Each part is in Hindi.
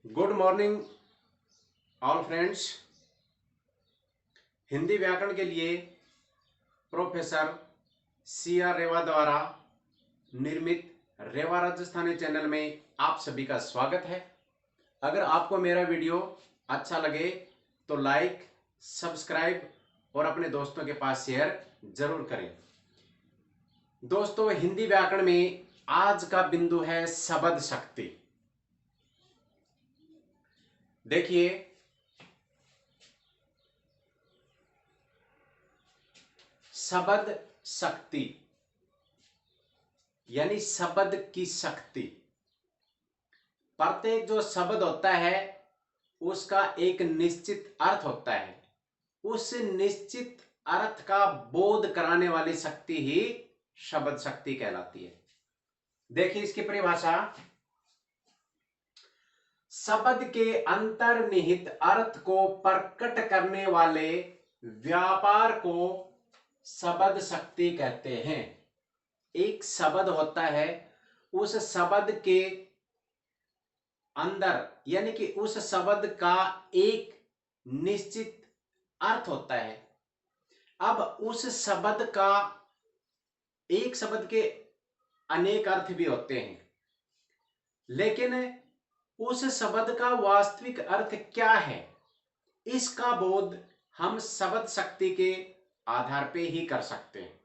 Good morning all friends. Hindi व्याकरण के लिए प्रोफेसर CR रेवा द्वारा निर्मित रेवा राजस्थानी चैनल में आप सभी का स्वागत है। अगर आपको मेरा वीडियो अच्छा लगे तो लाइक, सब्सक्राइब और अपने दोस्तों के पास शेयर जरूर करें। दोस्तों, हिंदी व्याकरण में आज का बिंदु है शब्द शक्ति। देखिए, शब्द शक्ति यानी शब्द की शक्ति। प्रत्येक जो शब्द होता है उसका एक निश्चित अर्थ होता है। उस निश्चित अर्थ का बोध कराने वाली शक्ति ही शब्द शक्ति कहलाती है। देखिए इसकी परिभाषा, शब्द के अंतर्निहित अर्थ को प्रकट करने वाले व्यापार को शब्द शक्ति कहते हैं। एक शब्द होता है, उस शब्द के अंदर यानी कि उस शब्द का एक निश्चित अर्थ होता है। अब उस शब्द का एक शब्द के अनेक अर्थ भी होते हैं, लेकिन उस शब्द का वास्तविक अर्थ क्या है, इसका बोध हम शब्द शक्ति के आधार पे ही कर सकते हैं।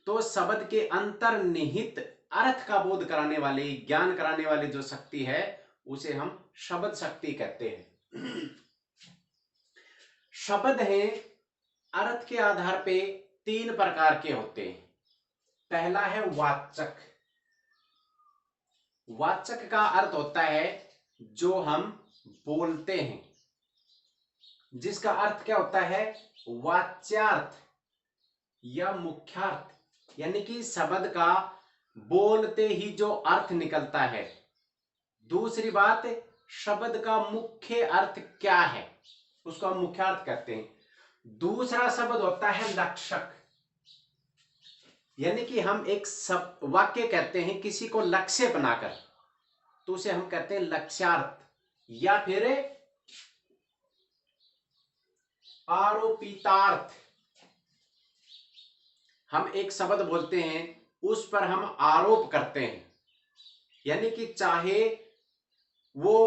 तो शब्द के अंतर्निहित अर्थ का बोध कराने वाली, ज्ञान कराने वाली जो शक्ति है उसे हम शब्द शक्ति कहते हैं। शब्द हैं अर्थ के आधार पे तीन प्रकार के होते हैं। पहला है वाचक। वाचक का अर्थ होता है जो हम बोलते हैं, जिसका अर्थ क्या होता है, वाच्यार्थ या मुख्यार्थ, यानी कि शब्द का बोलते ही जो अर्थ निकलता है। दूसरी बात, शब्द का मुख्य अर्थ क्या है उसको हम मुख्यार्थ कहते हैं। दूसरा शब्द होता है लक्षक, यानी कि हम एक वाक्य कहते हैं किसी को लक्ष्य बनाकर, तो उसे हम कहते हैं लक्ष्यार्थ या फिर आरोपितार्थ। हम एक शब्द बोलते हैं, उस पर हम आरोप करते हैं, यानी कि चाहे वो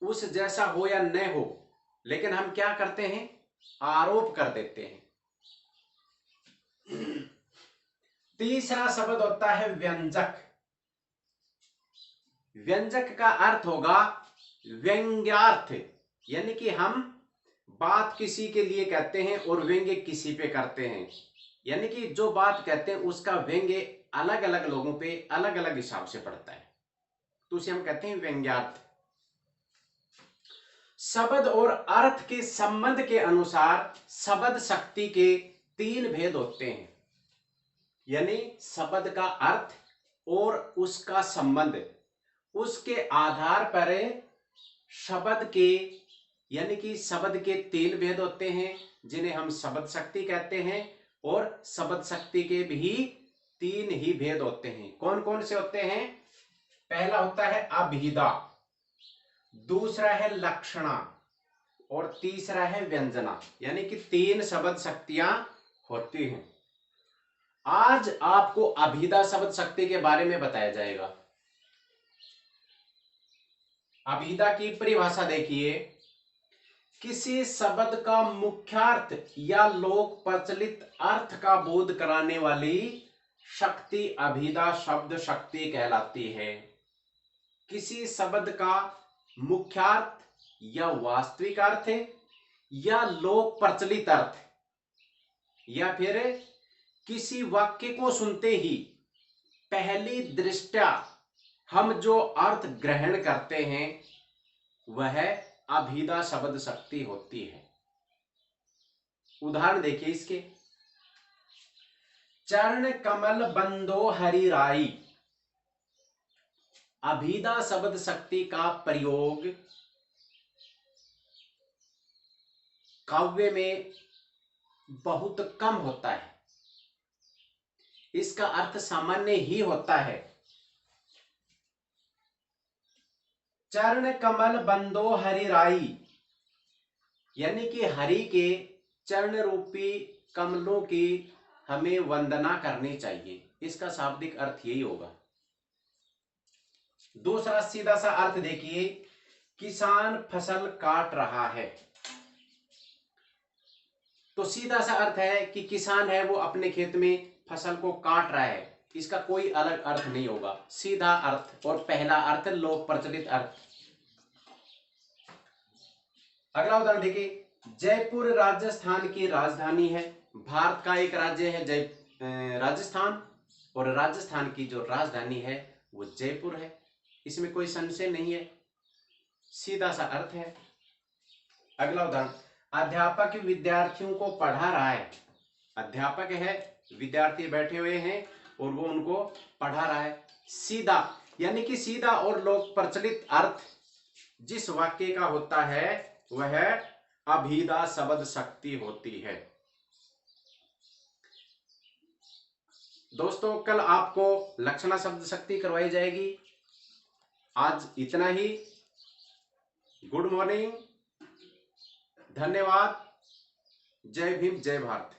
उस जैसा हो या न हो, लेकिन हम क्या करते हैं, आरोप कर देते हैं। तीसरा शब्द होता है व्यंजक। व्यंजक का अर्थ होगा व्यंग्यार्थ, यानी कि हम बात किसी के लिए कहते हैं और व्यंग्य किसी पे करते हैं, यानी कि जो बात कहते हैं उसका व्यंग्य अलग अलग लोगों पे अलग अलग हिसाब से पड़ता है, तो उसे हम कहते हैं व्यंग्यार्थ। शब्द और अर्थ के संबंध के अनुसार शब्द शक्ति के तीन भेद होते हैं, यानी शब्द का अर्थ और उसका संबंध, उसके आधार पर शब्द के यानी कि शब्द के तीन भेद होते हैं, जिन्हें हम शब्द शक्ति कहते हैं। और शब्द शक्ति के भी तीन ही भेद होते हैं। कौन कौन से होते हैं? पहला होता है अभिधा, दूसरा है लक्षणा और तीसरा है व्यंजना, यानी कि तीन शब्द शक्तियां होती हैं। आज आपको अभिधा शब्द शक्ति के बारे में बताया जाएगा। अभिधा की परिभाषा देखिए, किसी शब्द का मुख्यार्थ या लोक प्रचलित अर्थ का बोध कराने वाली शक्ति अभिधा शब्द शक्ति कहलाती है। किसी शब्द का मुख्यार्थ या वास्तविक अर्थ या लोक प्रचलित अर्थ, या फिर किसी वाक्य को सुनते ही पहली दृष्टया हम जो अर्थ ग्रहण करते हैं वह अभिधा शब्द शक्ति होती है। उदाहरण देखिए इसके, चरण कमल बंदो हरिराई। अभिधा शब्द शक्ति का प्रयोग काव्य में बहुत कम होता है। इसका अर्थ सामान्य ही होता है। चरण कमल बंदो हरिराई, यानी कि हरि के चरण रूपी कमलों की हमें वंदना करनी चाहिए। इसका शाब्दिक अर्थ यही होगा। दूसरा सीधा सा अर्थ देखिए, किसान फसल काट रहा है। तो सीधा सा अर्थ है कि किसान है वो अपने खेत में फसल को काट रहा है। इसका कोई अलग अर्थ नहीं होगा, सीधा अर्थ और पहला अर्थ लोक प्रचलित अर्थ। अगला उदाहरण देखिए, जयपुर राजस्थान की राजधानी है। भारत का एक राज्य है राजस्थान, और राजस्थान की जो राजधानी है वो जयपुर है। इसमें कोई संशय नहीं है, सीधा सा अर्थ है। अगला उदाहरण, अध्यापक विद्यार्थियों को पढ़ा रहा है। अध्यापक है, विद्यार्थी बैठे हुए हैं और वो उनको पढ़ा रहा है। सीधा, यानी कि सीधा और लोक प्रचलित अर्थ जिस वाक्य का होता है वह अभिधा शब्द शक्ति होती है। दोस्तों, कल आपको लक्षणा शब्द शक्ति करवाई जाएगी। आज इतना ही। गुड मॉर्निंग, धन्यवाद, जय भीम, जय भारत।